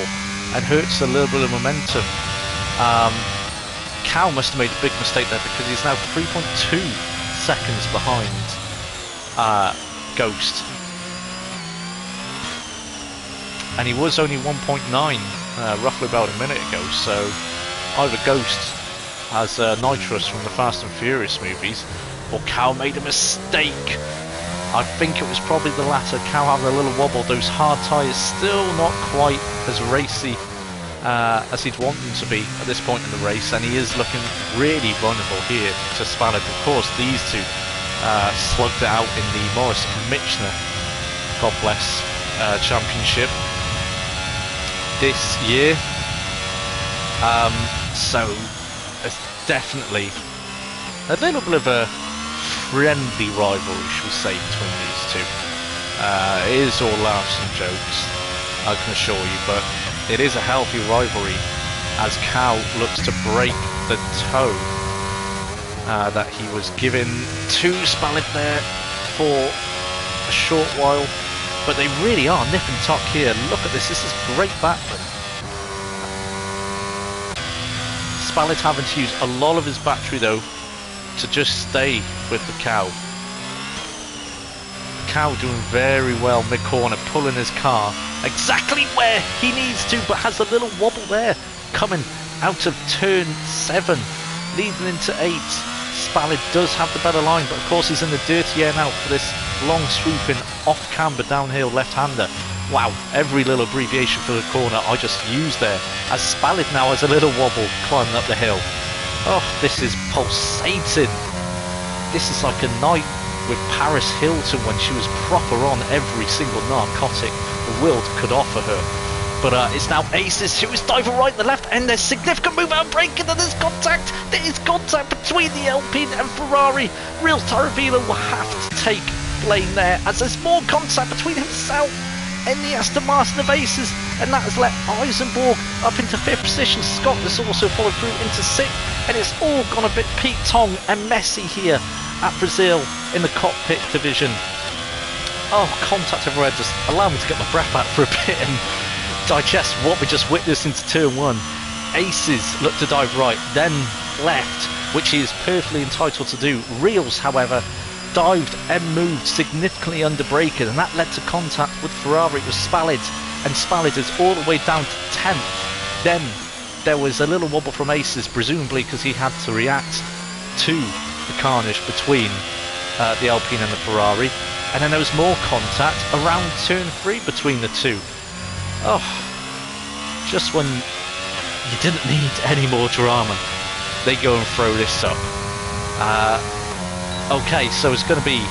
and hurts a little bit of momentum. Cal must have made a big mistake there, because he's now 3.2 seconds behind Ghost, and he was only 1.9 roughly about a minute ago. So either Ghost has nitrous from the Fast and Furious movies, or Cal made a mistake. I think it was probably the latter. Cal having a little wobble. Those hard tyres still not quite as racy as he'd want them to be at this point in the race, and he is looking really vulnerable here to Spalid. Of course, these two slugged it out in the Morris and Michner, God bless, championship this year. So it's definitely a little bit of a friendly rivalry, should we say, between these two. It is all laughs and jokes, I can assure you, but it is a healthy rivalry, as Cal looks to break the toe that he was given to Spalid there for a short while. But they really are nip and tuck here. Look at this, this is great battling. Spalid having to use a lot of his battery though to just stay with the Cow. Cow doing very well mid-corner, pulling his car exactly where he needs to, but has a little wobble there coming out of turn 7, leading into 8. Spalid does have the better line, but of course he's in the dirty air now for this long swooping off camber downhill left-hander. Wow, every little abbreviation for the corner I just used there, as Spalid now has a little wobble climbing up the hill. Oh, this is pulsating. This is like a night with Paris Hilton when she was proper on every single narcotic the world could offer her. But it's now Aces who is diving right and the left, and there's significant move out braking, and there's contact. There is contact between the Alpine and Ferrari. Real Taravilo will have to take blame there, as there's more contact between himself and the Aston Martin of Aces, and that has let Eisenborg up into 5th position. Scott has also followed through into 6th, and it's all gone a bit Pete Tong and messy here at Brazil in the cockpit division. Oh, contact everywhere. Just allow me to get my breath back for a bit and digest what we just witnessed into turn 1. Aces look to dive right, then left, which he is perfectly entitled to do. Reels, however, dived and moved significantly under braking, and that led to contact with Ferrari. It was Spalid, and Spalid is all the way down to 10th. Then there was a little wobble from Aces, presumably because he had to react to the carnage between the Alpine and the Ferrari. And then there was more contact around turn 3 between the two. Oh, just when you didn't need any more drama, they go and throw this up. Okay, so it's going to be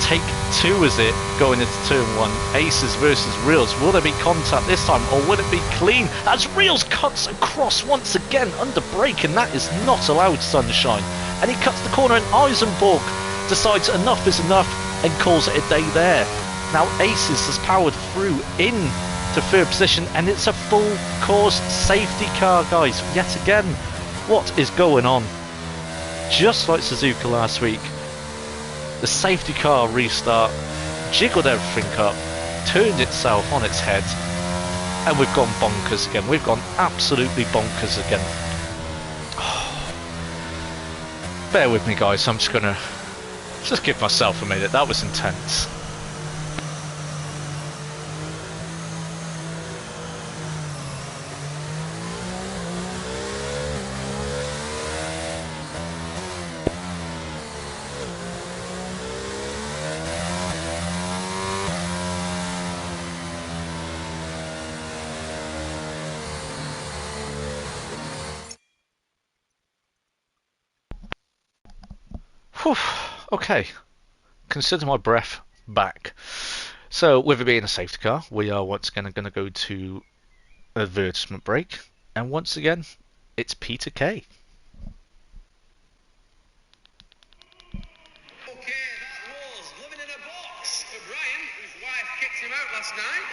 take 2, is it, going into turn 1? Aces versus Reels. Will there be contact this time, or will it be clean? As Reels cuts across once again under brake, and that is not allowed, Sunshine. And he cuts the corner, and Eisenborg decides enough is enough and calls it a day there. Now Aces has powered through in to 3rd position, and it's a full course safety car, guys, yet again. What is going on? Just like Suzuka last week, the safety car restart jiggled everything up, turned itself on its head, and we've gone bonkers again. We've gone absolutely bonkers again. Bear with me, guys, I'm just gonna give myself a minute. That was intense. Whew. Okay, consider my breath back. So, with it being a safety car, we are once again going to go to advertisement break, and once again, it's Peter Kay. Okay, that was Living in a Box for Brian, whose wife kicked him out last night.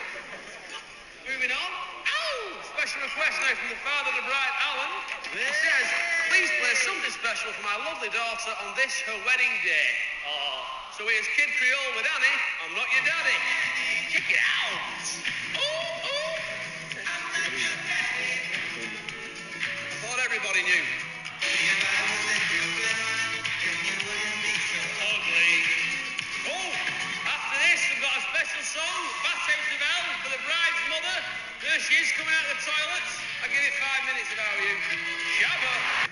Moving on. Ow! Special request now from the father of the bride, Alan. He says, please play something special for my lovely daughter on this, her wedding day. Oh. So here's Kid Creole with Annie, I'm Not Your Daddy. Kick it out! Ooh, ooh! I thought everybody knew. Ugly. Oh, after this, we've got a special song, Bat Out of Hell, for the bride's mother. There she is, coming out of the toilets. I'll give it 5 minutes about you. Shabba.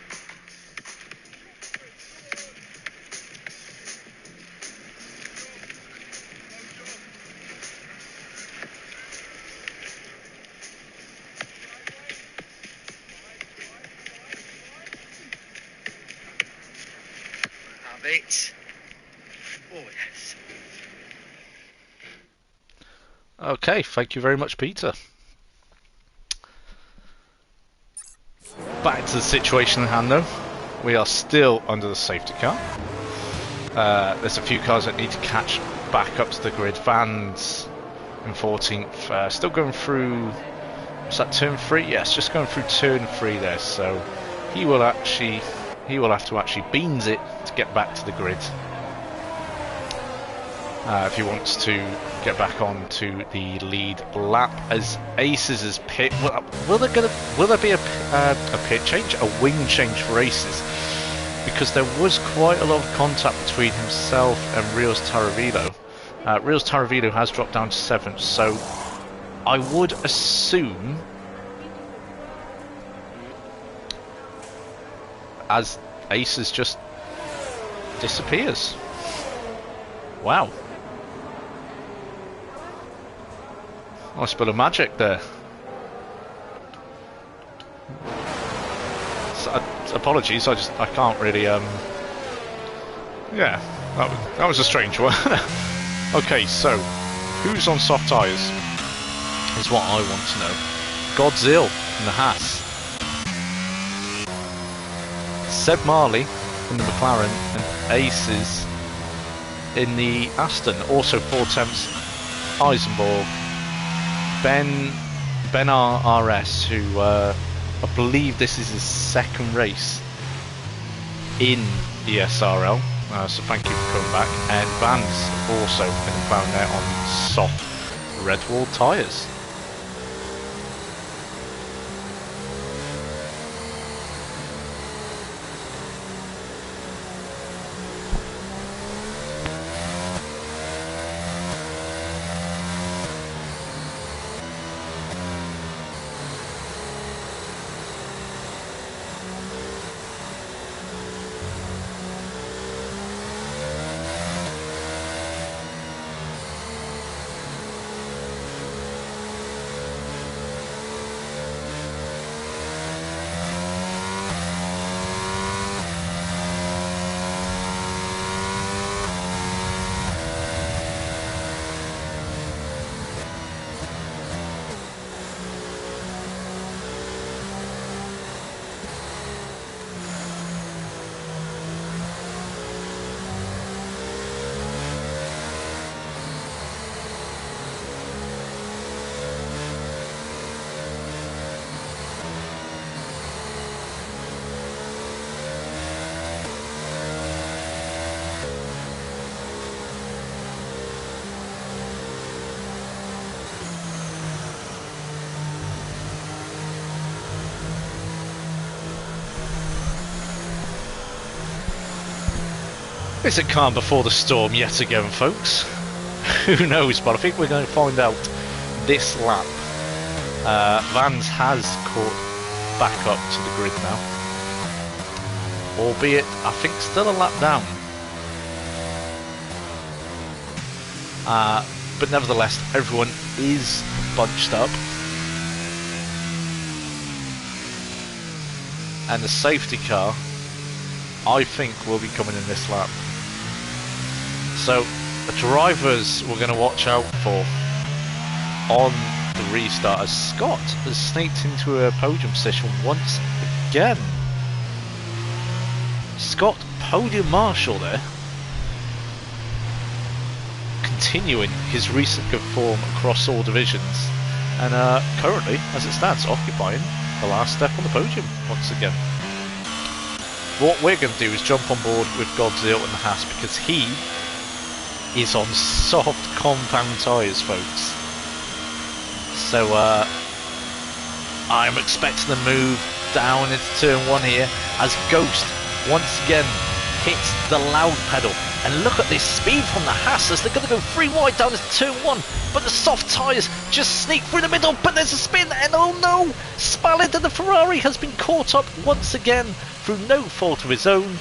Have it. Oh, yes. Okay, thank you very much, Peter. Back to the situation at hand, though. We are still under the safety car. There's a few cars that need to catch back up to the grid. Vans in 14th, still going through. Is that turn 3? Yes, just going through turn 3 there. So he will have to actually beans it to get back to the grid. If he wants to get back onto the lead lap, as Aces is pit. Will there be a pit change, a wing change for Aces? Because there was quite a lot of contact between himself and Rios Taravillo. Rios Taravillo has dropped down to 7th, so I would assume, as Aces just disappears. Wow. Nice bit of magic there. So, apologies, I can't really yeah, that was a strange one. Okay, so who's on soft tyres is what I want to know. Godzilla in the Haas, Seb Marley in the McLaren, and Aces in the Aston. Also 4/10 Eisenborg, Ben RS, who I believe this is his second race in ESRL, so thank you for coming back. And Vans also been found there on soft red wall tyres. Is it calm before the storm yet again, folks? Who knows, but I think we're going to find out this lap. Vans has caught back up to the grid now, albeit I think still a lap down. But nevertheless, everyone is bunched up, and the safety car, I think, will be coming in this lap. So the drivers we're going to watch out for on the restart as Scott has sneaked into a podium position once again. Scott, podium marshal there, continuing his recent good form across all divisions, and currently, as it stands, occupying the last step on the podium once again. What we're going to do is jump on board with Godzilla and the Haas, because he is on soft compound tyres, folks. So I'm expecting the move down into turn 1 here as Ghost once again hits the loud pedal. And look at this speed from the Haas as they're going to go 3 wide down into turn 1. But the soft tyres just sneak through the middle, but there's a spin, and oh no! Spallid and the Ferrari has been caught up once again through no fault of his own.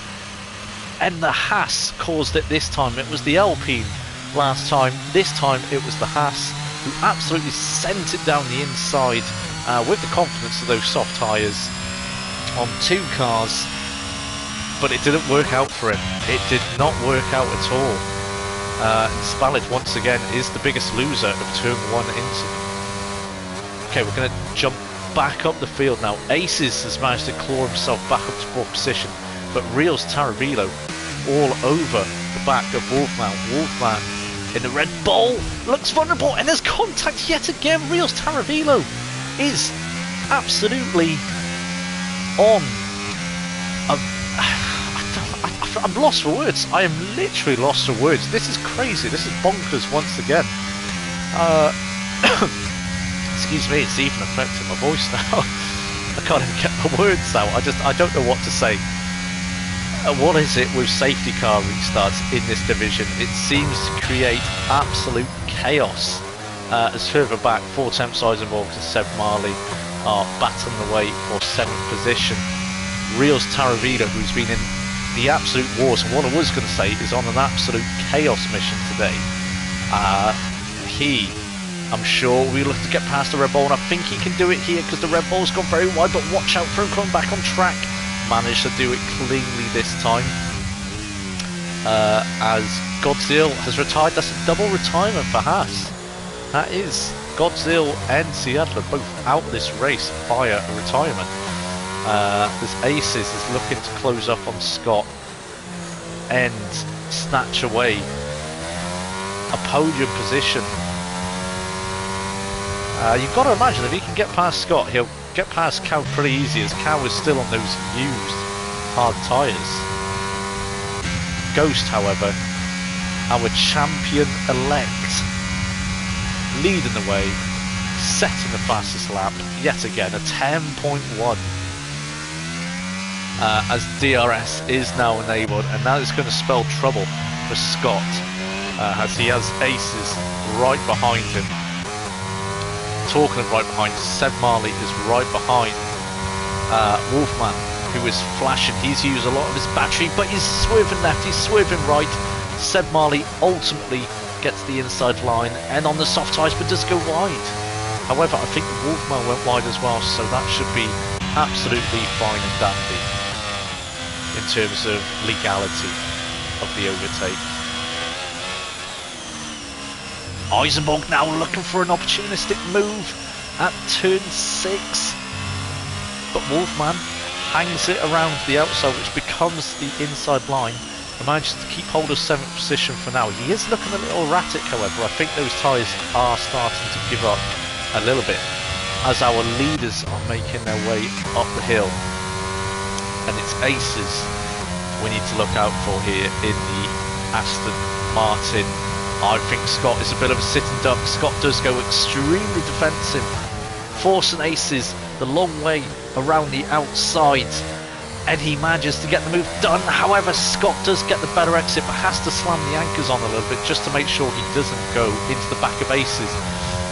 And the Haas caused it this time. It was the Alpine last time. This time it was the Haas who absolutely sent it down the inside with the confidence of those soft tyres on 2 cars. But it didn't work out for him. It did not work out at all. Spallid once again is the biggest loser of turn 1 incident. Okay, we're going to jump back up the field now. Aces has managed to claw himself back up to 4th position, but Rios Taravillo all over the back of Wolfman. Wolfman in the Red Bull looks vulnerable, and there's contact yet again. Rios Taravillo is absolutely on. I'm lost for words. I am literally lost for words. This is crazy. This is bonkers once again. Excuse me, it's even affecting my voice now. I can't even get my words out. I don't know what to say. What is it with safety car restarts in this division? It seems to create absolute chaos. As further back, 4 temp sides involved and Seb Marley are battling away for 7th position. Rios Taravillo, who's been in the absolute wars, and what I was going to say is on an absolute chaos mission today. I'm sure we look to get past the Red Bull, and I think he can do it here because the Red Bull's gone very wide, but watch out for him coming back on track. Managed to do it cleanly this time. As Godzilla has retired. That's a double retirement for Haas. That is Godzilla and Seattle are both out this race via a retirement. This Aces is looking to close up on Scott and snatch away a podium position. You've got to imagine if he can get past Scott, he'll get past Cow pretty easy, as Cow is still on those used hard tyres. Ghost, however, our champion-elect, leading the way, setting the fastest lap yet again, a 10.1. As DRS is now enabled, and that is going to spell trouble for Scott, as he has Aces right behind him. Talking of right behind, Seb Marley is right behind Wolfman, who is flashing. He's used a lot of his battery, but he's swerving left, he's swerving right. Seb Marley ultimately gets the inside line and on the soft tyres, but does go wide. However, I think Wolfman went wide as well, so that should be absolutely fine and dandy in terms of legality of the overtake. Eisenberg now looking for an opportunistic move at turn 6, but Wolfman hangs it around the outside, which becomes the inside line, and manages to keep hold of 7th position for now. He is looking a little erratic, however. I think those tyres are starting to give up a little bit as our leaders are making their way up the hill, and it's Aces we need to look out for here in the Aston Martin. I think Scott is a bit of a sitting duck. Scott does go extremely defensive, forcing Aces the long way around the outside, and he manages to get the move done. However, Scott does get the better exit, but has to slam the anchors on a little bit just to make sure he doesn't go into the back of Aces.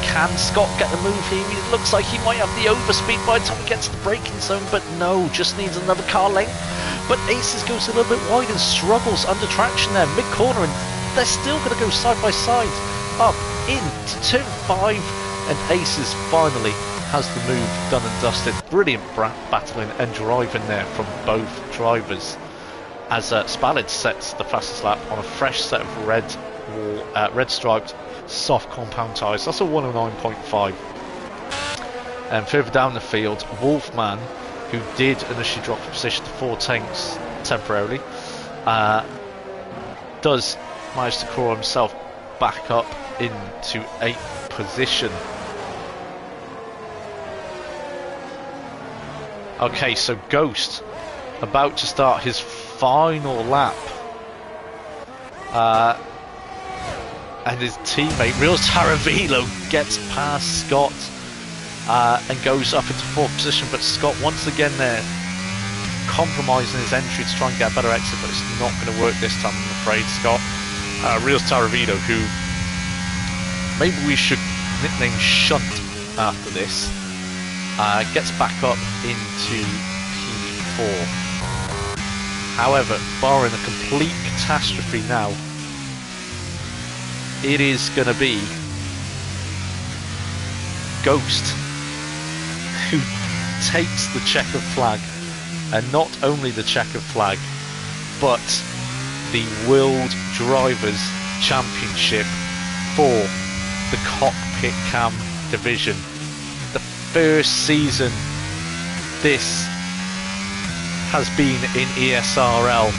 Can Scott get the move here? It looks like he might have the overspeed by the time he gets to the braking zone, but no, just needs another car length. But Aces goes a little bit wide and struggles under traction there, mid-corner, and they're still going to go side by side up into turn 5, and Aces finally has the move done and dusted. Brilliant battling and driving there from both drivers as Spallid sets the fastest lap on a fresh set of red red striped soft compound tyres. That's a 109.5. And further down the field, Wolfman, who did initially drop from position to 14th temporarily, does manage to crawl himself back up into 8th position. Okay, so Ghost about to start his final lap, and his teammate Real Taravilo gets past Scott and goes up into 4th position, but Scott once again there compromising his entry to try and get a better exit, but it's not going to work this time, I'm afraid. Scott, Real Taravilo, who maybe we should nickname Shunt after this, gets back up into P4. However, barring a complete catastrophe now, it is going to be Ghost who takes the checkered flag, and not only the checkered flag, but the World Drivers' Championship for the Cockpit Cam division. The first season this has been in ESRL,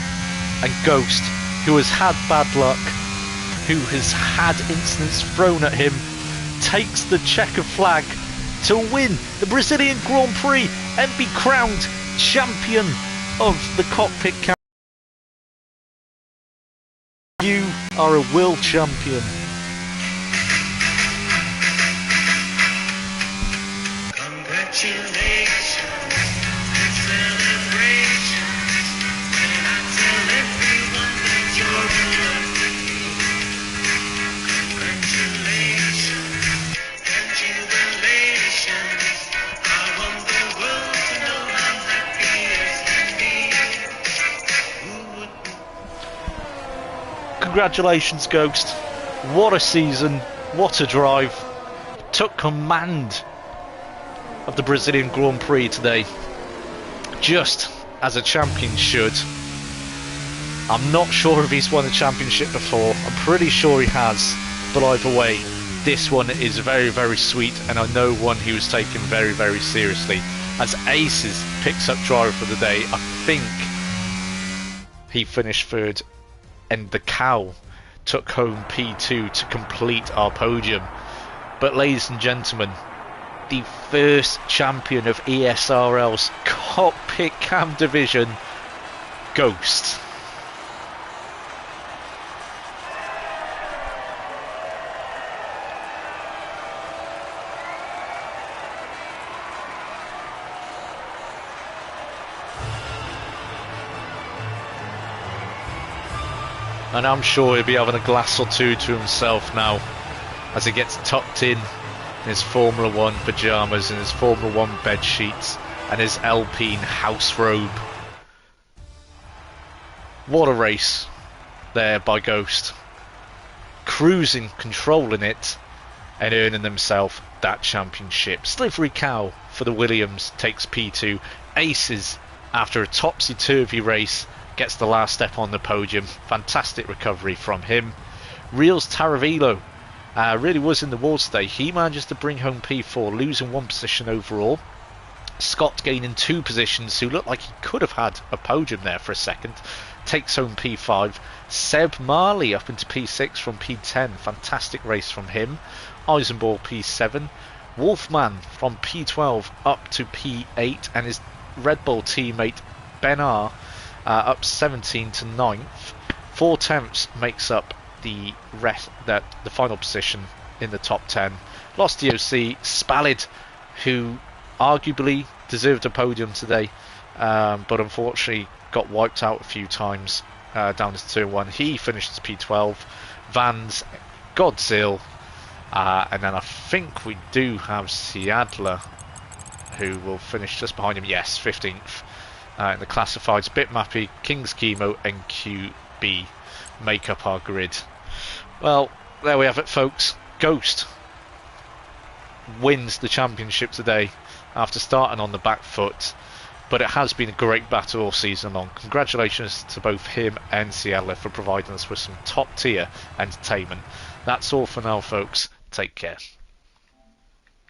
and Ghost, who has had bad luck, who has had incidents thrown at him, takes the checkered flag to win the Brazilian Grand Prix and be crowned champion of the Cockpit Cam. You are a world champion. Congratulations and celebrations, and I tell everyone that you're in love with me. Congratulations and jubilations, I want the world to know I'm happy as can be. Congratulations, Ghost. What a season, what a drive. Took command of the Brazilian Grand Prix today, just as a champion should. I'm not sure if he's won a championship before, I'm pretty sure he has, but either way, this one is very, very sweet, and I know one he was taken very, very seriously. As Aces picks up driver for the day, I think he finished 3rd, and the Cow took home P2 to complete our podium. But ladies and gentlemen, the first champion of ESRL's Cockpit Cam division, Ghost. And I'm sure he'll be having a glass or two to himself now as he gets tucked in his Formula 1 pyjamas and his Formula 1 bed sheets and his Alpine house robe. What a race there by Ghost. Cruising, controlling it, and earning himself that championship. Slivery Cow for the Williams takes P2. Aces, after a topsy-turvy race, gets the last step on the podium. Fantastic recovery from him. Reals Taravilo really was in the wall today. He manages to bring home P4, losing 1 position overall. Scott gaining 2 positions, who looked like he could have had a podium there for a second, takes home P5. Seb Marley up into P6 from P10. Fantastic race from him. Eisenball P7. Wolfman from P12 up to P8, and his Red Bull teammate Ben R up 17 to 9th. 4/10 makes up the final position in the top 10. Lost DOC, Spallid, who arguably deserved a podium today, but unfortunately got wiped out a few times down to turn 1. He finishes P12. Vans, Godzilla, and then I think we do have Siadler, who will finish just behind him. Yes, 15th in the classifieds. Bitmappy, King's Chemo, and QB make up our grid. Well, there we have it, folks. Ghost wins the championship today after starting on the back foot, But it has been a great battle all season long. Congratulations to both him and Ciela for providing us with some top tier entertainment. That's all for now, folks. Take care.